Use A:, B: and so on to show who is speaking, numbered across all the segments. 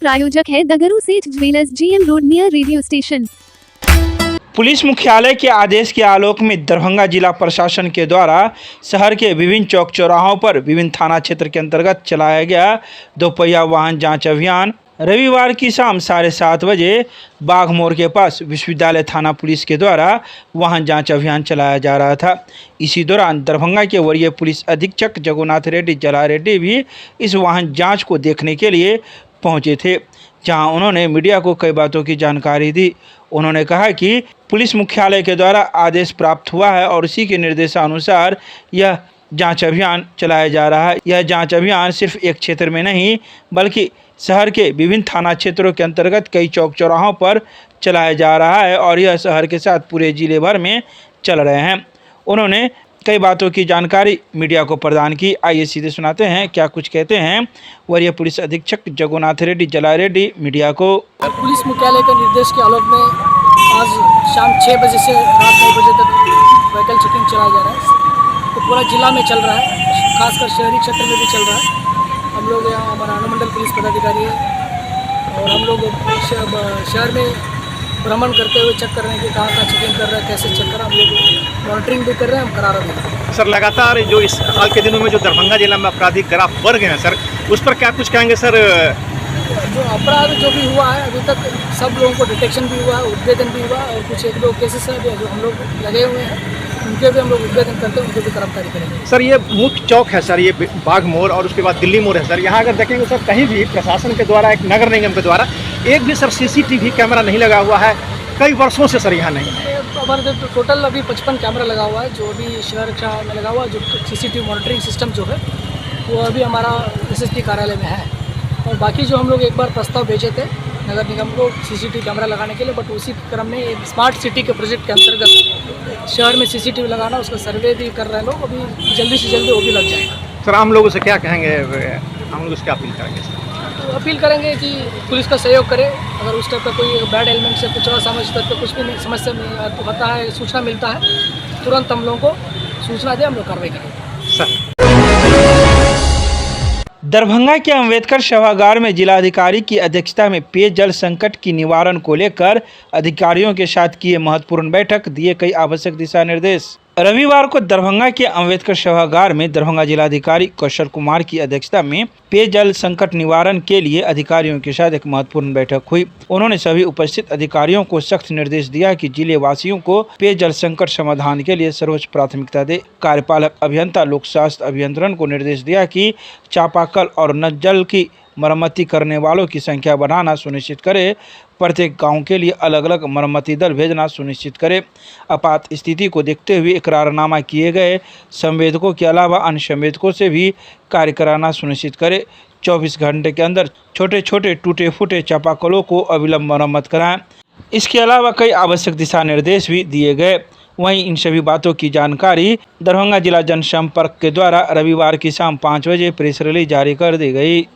A: प्रायोजक है दगरू सेठ jewellers, GM road near radio station.
B: Police मुख्यालय के आदेश के आलोक में दरभंगा जिला प्रशासन के द्वारा शहर के विभिन्न चौक चौराहों पर विभिन्न थाना क्षेत्र के अंतर्गत चलाया गया दोपहिया वाहन जांच अभियान रविवार की शाम 7:30 बजे बाघ मोड़ के पास विश्वविद्यालय थाना पुलिस के द्वारा वाहन जांच अभियान चलाया जा रहा था। इसी दौरान दरभंगा के वरीय पुलिस अधीक्षक जगन्नाथ रेड्डी जला रेड्डी भी इस वाहन जांच को देखने के लिए पहुंचे थे, जहां उन्होंने मीडिया को कई बातों की जानकारी दी। उन्होंने कहा कि पुलिस मुख्यालय के द्वारा आदेश प्राप्त हुआ है और उसी के निर्देशानुसार यह जांच अभियान चलाया जा रहा है। यह जांच अभियान सिर्फ एक क्षेत्र में नहीं बल्कि शहर के विभिन्न थाना क्षेत्रों के अंतर्गत कई चौक चौराहों पर चलाया जा रहा है और यह शहर के साथ पूरे जिले भर में चल रहे हैं। उन्होंने कई बातों की जानकारी मीडिया को प्रदान की। आइए सीधे सुनाते हैं क्या कुछ कहते हैं वरीय पुलिस अधीक्षक जगन्नाथ रेड्डी जला रेड्डी मीडिया को।
C: पुलिस मुख्यालय के निर्देश के आलोक में आज शाम 6 बजे से रात 9 बजे तक व्हीकल चेकिंग चलाया जा रहा है। तो पूरा जिला में चल रहा है, खासकर शहरी क्षेत्र में भी चल रहा है। हम लोग यहाँ हमारा अनुमंडल पुलिस पदाधिकारी है और हम लोग शहर में भ्रमण करते हुए चेक कर रहे हैं कि कहाँ चेकिंग कर रहे हैं, कैसे चेक कर रहे हैं। हम लोग मॉनिटरिंग भी कर रहे हैं, हम करा रहे हैं।
D: सर लगातार जो इस हाल के दिनों में जो दरभंगा जिला में आपराधिक ग्राफ बढ़ गए हैं सर, उस पर क्या कुछ कहेंगे सर?
C: जो अपराध जो भी हुआ है अभी तक सब लोगों को डिटेक्शन भी हुआ है, उद्भेदन भी हुआ और कुछ 1-2 केसेस हैं जो हम लोग लगे हुए हैं, उनके भी हम लोग उद्भेदन करते हैं, उनके भी गिरफ्तारी करेंगे।
D: सर ये मुख्य चौक है सर, ये बाघ मोड़ और उसके बाद दिल्ली मोड़ है सर। यहाँ अगर देखेंगे सर कहीं भी प्रशासन के द्वारा एक नगर निगम के द्वारा एक भी सर CCTV कैमरा नहीं लगा हुआ है कई वर्षों से सर यहाँ नहीं है।
C: हमारे टोटल अभी 55 कैमरा लगा हुआ है जो अभी शहर में लगा हुआ है। जो CCTV मॉनिटरिंग सिस्टम जो है वो अभी हमारा SSP कार्यालय में है और बाकी जो हम लोग एक बार प्रस्ताव भेजे थे नगर निगम को CCTV कैमरा लगाने के लिए, बट उसी क्रम में एक स्मार्ट सिटी के प्रोजेक्ट के अंतर्गत शहर में CCTV लगाना उसका सर्वे भी कर रहे हैं लोग। अभी जल्दी से जल्दी वो भी लग जाएगा।
D: सर आम लोगों से क्या कहेंगे, हम लोग उसकी अपील करेंगे सर?
C: तो अपील करेंगे कि पुलिस का सहयोग करे। अगर उस टाइप का कोई बैड एलिमेंट से कुछ असामाजिक तत्व कुछ भी समस्या में होता है, सूचना मिलता है, तुरंत हम लोगों को सूचना दे, हम लोग कार्रवाई करेंगे सर।
B: दरभंगा के अम्बेडकर सभागार में जिलाधिकारी की अध्यक्षता में पेयजल संकट की निवारण को लेकर अधिकारियों के साथ किए महत्वपूर्ण बैठक, दिए कई आवश्यक दिशा निर्देश। रविवार को दरभंगा के अम्बेडकर सभागार में दरभंगा जिलाधिकारी कौशल कुमार की अध्यक्षता में पेयजल संकट निवारण के लिए अधिकारियों के साथ एक महत्वपूर्ण बैठक हुई। उन्होंने सभी उपस्थित अधिकारियों को सख्त निर्देश दिया कि जिले वासियों को पेयजल संकट समाधान के लिए सर्वोच्च प्राथमिकता दे। कार्यपालक अभियंता लोक स्वास्थ्य अभियंत्रण को निर्देश दिया कि चापाकल और नल जल की मरम्मती करने वालों की संख्या बढ़ाना सुनिश्चित करे। प्रत्येक गांव के लिए अलग अलग मरम्मती दल भेजना सुनिश्चित करे। आपात स्थिति को देखते हुए इकरारनामा किए गए संवेदकों के अलावा अन्य संवेदकों से भी कार्य कराना सुनिश्चित करे। 24 घंटे के अंदर छोटे छोटे टूटे फूटे चापाकलों को अविलंब मरम्मत कराएं। इसके अलावा कई आवश्यक दिशा निर्देश भी दिए गए। वहीं इन सभी बातों की जानकारी दरभंगा जिला जनसंपर्क के द्वारा रविवार की शाम 5 बजे प्रेस रिलीज जारी कर दी गई।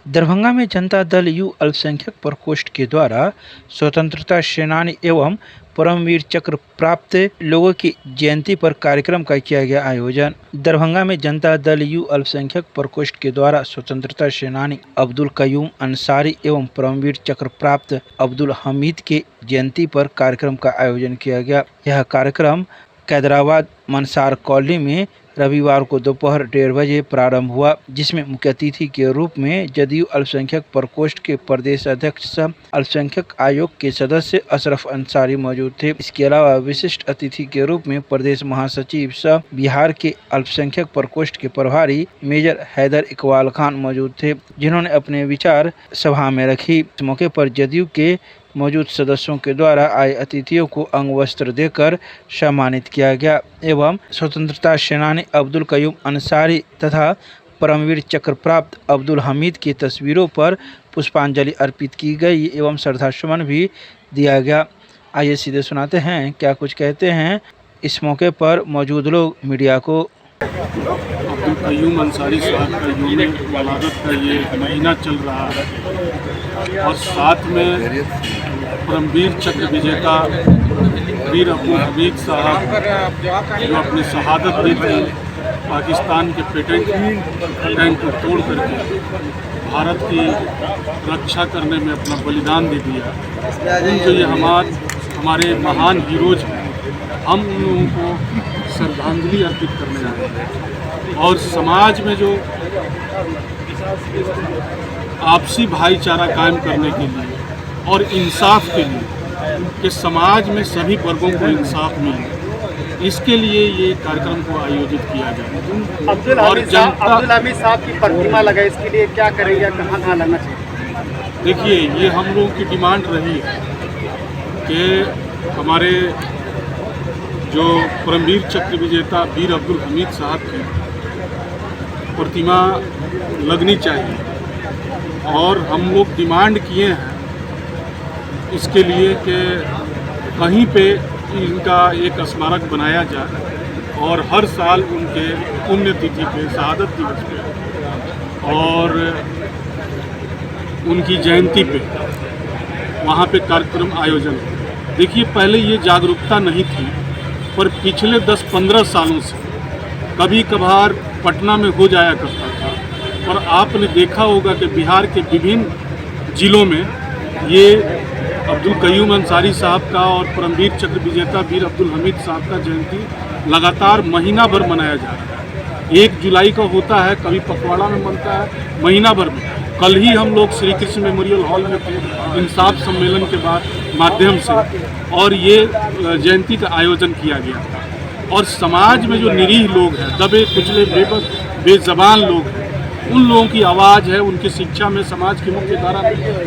B: दरभंगा में जनता दल यू अल्पसंख्यक प्रकोष्ठ के द्वारा स्वतंत्रता सेनानी एवं परमवीर चक्र प्राप्त लोगों की जयंती पर कार्यक्रम का किया गया आयोजन। दरभंगा में जनता दल यू अल्पसंख्यक प्रकोष्ठ के द्वारा स्वतंत्रता सेनानी अब्दुल कयूम अंसारी एवं परमवीर चक्र प्राप्त अब्दुल हमीद के जयंती पर कार्यक्रम का आयोजन किया गया। यह कार्यक्रम कैदराबाद मनसार कॉलोनी में रविवार को दोपहर 1:30 बजे प्रारंभ हुआ, जिसमें मुख्य अतिथि के रूप में जदयू अल्पसंख्यक प्रकोष्ठ के प्रदेश अध्यक्ष सह अल्पसंख्यक आयोग के सदस्य अशरफ अंसारी मौजूद थे। इसके अलावा विशिष्ट अतिथि के रूप में प्रदेश महासचिव सह बिहार के अल्पसंख्यक प्रकोष्ठ के प्रभारी मेजर हैदर इकबाल खान मौजूद थे, जिन्होंने अपने विचार सभा में रखी। इस मौके पर जदयू के मौजूद सदस्यों के द्वारा आए अतिथियों को अंग वस्त्र देकर सम्मानित किया गया एवं स्वतंत्रता सेनानी अब्दुल कयूम अंसारी तथा परमवीर चक्र प्राप्त अब्दुल हमीद की तस्वीरों पर पुष्पांजलि अर्पित की गई एवं श्रद्धासुमन भी दिया गया। आइए सीधे सुनाते हैं क्या कुछ कहते हैं इस मौके पर मौजूद लोग मीडिया को।
E: अब्दुल कयूम अंसारी साहब का यूम वलादत का ये महीना चल रहा है और साथ में परमवीर चक्र विजेता वीर अब्दुल हमीद साहब जो अपनी शहादत दी थी पाकिस्तान के पेटेंट टैंक को तोड़ करके, भारत की रक्षा करने में अपना बलिदान दे दिया, उनको ये हमारे महान हीरोज हैं, हम उन लोगों को श्रद्धांजलि अर्पित करने आए हैं। और समाज में जो आपसी भाईचारा कायम करने के लिए और इंसाफ के लिए कि समाज में सभी वर्गों को इंसाफ मिले, इसके लिए ये कार्यक्रम को आयोजित किया गया।
D: अब्दुल हमीद साहब की प्रतिमा लगा, इसके लिए क्या करेंगे, कहाँ लगना चाहिए?
E: देखिए, ये हम लोगों की डिमांड रही है कि हमारे जो परमवीर चक्र विजेता वीर अब्दुल हमीद साहब की प्रतिमा लगनी चाहिए। और हम लोग डिमांड किए हैं इसके लिए कि कहीं पे इनका एक स्मारक बनाया जाए और हर साल उनके पुण्यतिथि पे, शहादत दिवस पे और उनकी जयंती पे वहाँ पे कार्यक्रम आयोजन हो। देखिए, पहले ये जागरूकता नहीं थी, पर पिछले 10-15 सालों से कभी कभार पटना में हो जाया करता था। और आपने देखा होगा कि बिहार के विभिन्न जिलों में ये अब्दुल कयूम अंसारी साहब का और परमवीर चक्र विजेता वीर अब्दुल हमीद साहब का जयंती लगातार महीना भर मनाया जा रहा है। 1 जुलाई को होता है, कभी पखवाड़ा में बनता है, महीना भर में। कल ही हम लोग श्री कृष्ण मेमोरियल हॉल में थे इंसाफ सम्मेलन के बाद माध्यम से, और ये जयंती का आयोजन किया गया था। और समाज में जो निरीह लोग हैं, दबे कुचले बेबस बेज़बान लोग हैं, उन लोगों की आवाज़ है, उनकी शिक्षा में समाज की मुख्य धारा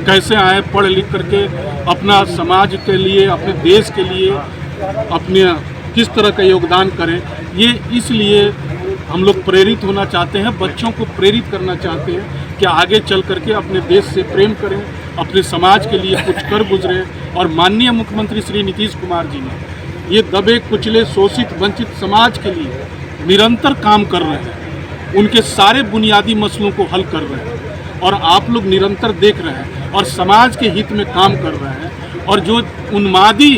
E: कैसे आए, पढ़ लिख करके अपना समाज के लिए, अपने देश के लिए अपने किस तरह का योगदान करें, ये इसलिए हम लोग प्रेरित होना चाहते हैं, बच्चों को प्रेरित करना चाहते हैं कि आगे चल करके अपने देश से प्रेम करें, अपने समाज के लिए कुछ कर गुजरे। और माननीय मुख्यमंत्री श्री नीतीश कुमार जी ने ये दबे कुचले शोषित वंचित समाज के लिए निरंतर काम कर रहे हैं, उनके सारे बुनियादी मसलों को हल कर रहे हैं और आप लोग निरंतर देख रहे हैं और समाज के हित में काम कर रहे हैं। और जो उन्मादी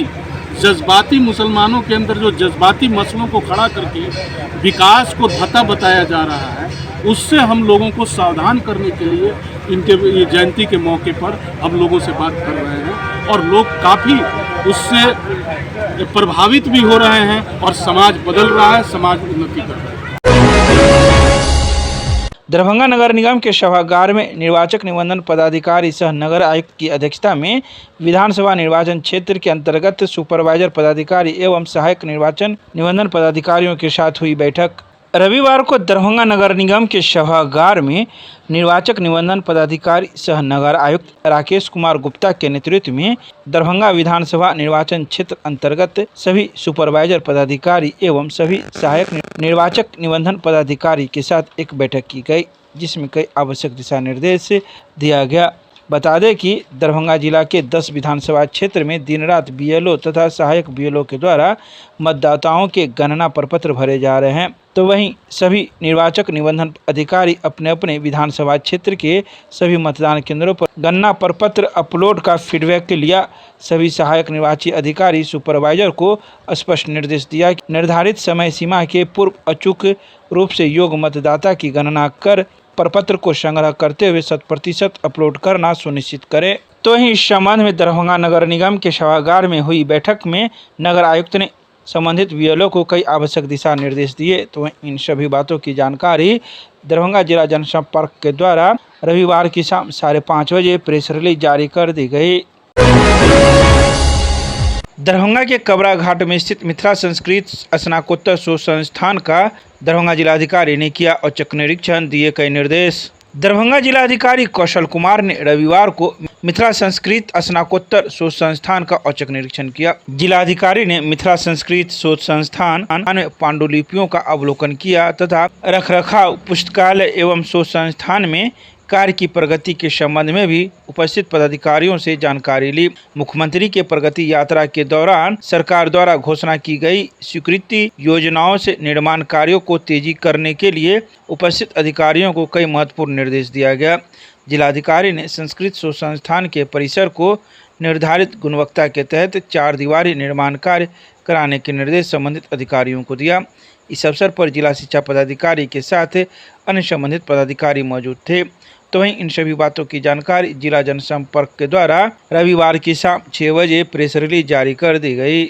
E: जज्बाती मुसलमानों के अंदर जो जज्बाती मसलों को खड़ा करके विकास को धता बताया जा रहा है, उससे हम लोगों को सावधान करने के लिए इनके ये जयंती के मौके पर हम लोगों से बात कर रहे हैं। और लोग काफ़ी उससे प्रभावित भी हो रहे हैं और समाज बदल रहा है, समाज उन्नति कर रहा है।
B: दरभंगा नगर निगम के सभागार में निर्वाचक निबंधन पदाधिकारी सह नगर आयुक्त की अध्यक्षता में विधानसभा निर्वाचन क्षेत्र के अंतर्गत सुपरवाइजर पदाधिकारी एवं सहायक निर्वाचन निबंधन पदाधिकारियों के साथ हुई बैठक। रविवार को दरभंगा नगर निगम के सभागार में निर्वाचक निबंधन पदाधिकारी सह नगर आयुक्त राकेश कुमार गुप्ता के नेतृत्व में दरभंगा विधानसभा निर्वाचन क्षेत्र अंतर्गत सभी सुपरवाइजर पदाधिकारी एवं सभी सहायक निर्वाचक निबंधन पदाधिकारी के साथ एक बैठक की गई, जिसमें कई आवश्यक दिशा निर्देश दिया गया। बता दें कि दरभंगा जिला के 10 विधानसभा क्षेत्र में दिन रात बीएलओ तथा सहायक बीएलओ के द्वारा मतदाताओं के गणना प्रपत्र भरे जा रहे हैं। तो वहीं सभी निर्वाचक निबंधन अधिकारी अपने अपने विधानसभा क्षेत्र के सभी मतदान केंद्रों पर गणना प्रपत्र अपलोड का फीडबैक लिया। सभी सहायक निर्वाची अधिकारी सुपरवाइजर को स्पष्ट निर्देश दिया कि निर्धारित समय सीमा के पूर्व अचूक रूप से योग्य मतदाता की गणना कर प्रपत्र को संग्रह करते हुए 100% अपलोड करना सुनिश्चित करें। तो वहीं इस संबंध में दरभंगा नगर निगम के सभागार में हुई बैठक में नगर आयुक्त ने संबंधित बीएलओ को कई आवश्यक दिशा निर्देश दिए। तो इन सभी बातों की जानकारी दरभंगा जिला जनसंपर्क के द्वारा रविवार की शाम 5:30 बजे प्रेस रिलीज जारी कर दी गई। दरभंगा के कबरा घाट में स्थित मिथिला संस्कृत स्नातकोत्तर शोध संस्थान का दरभंगा जिलाधिकारी ने किया औचक निरीक्षण, दिए कई निर्देश। दरभंगा जिलाधिकारी कौशल कुमार ने रविवार को मिथिला संस्कृत स्नातकोत्तर शोध संस्थान का औचक निरीक्षण किया। जिलाधिकारी ने मिथिला संस्कृत शोध संस्थान में पांडुलिपियों का अवलोकन किया तथा रखरखाव, पुस्तकालय एवं शोध संस्थान में कार्य की प्रगति के संबंध में भी उपस्थित पदाधिकारियों से जानकारी ली। मुख्यमंत्री के प्रगति यात्रा के दौरान सरकार द्वारा घोषणा की गई स्वीकृति योजनाओं से निर्माण कार्यों को तेजी करने के लिए उपस्थित अधिकारियों को कई महत्वपूर्ण निर्देश दिया गया। जिलाधिकारी ने संस्कृत शोध संस्थान के परिसर को निर्धारित गुणवत्ता के तहत 4 दीवारी निर्माण कार्य कराने के निर्देश संबंधित अधिकारियों को दिया। इस अवसर पर जिला शिक्षा पदाधिकारी के साथ अन्य संबंधित पदाधिकारी मौजूद थे। तो वहीं इन सभी बातों की जानकारी जिला जनसंपर्क के द्वारा रविवार की शाम 6 बजे प्रेस रिलीज जारी कर दी गई।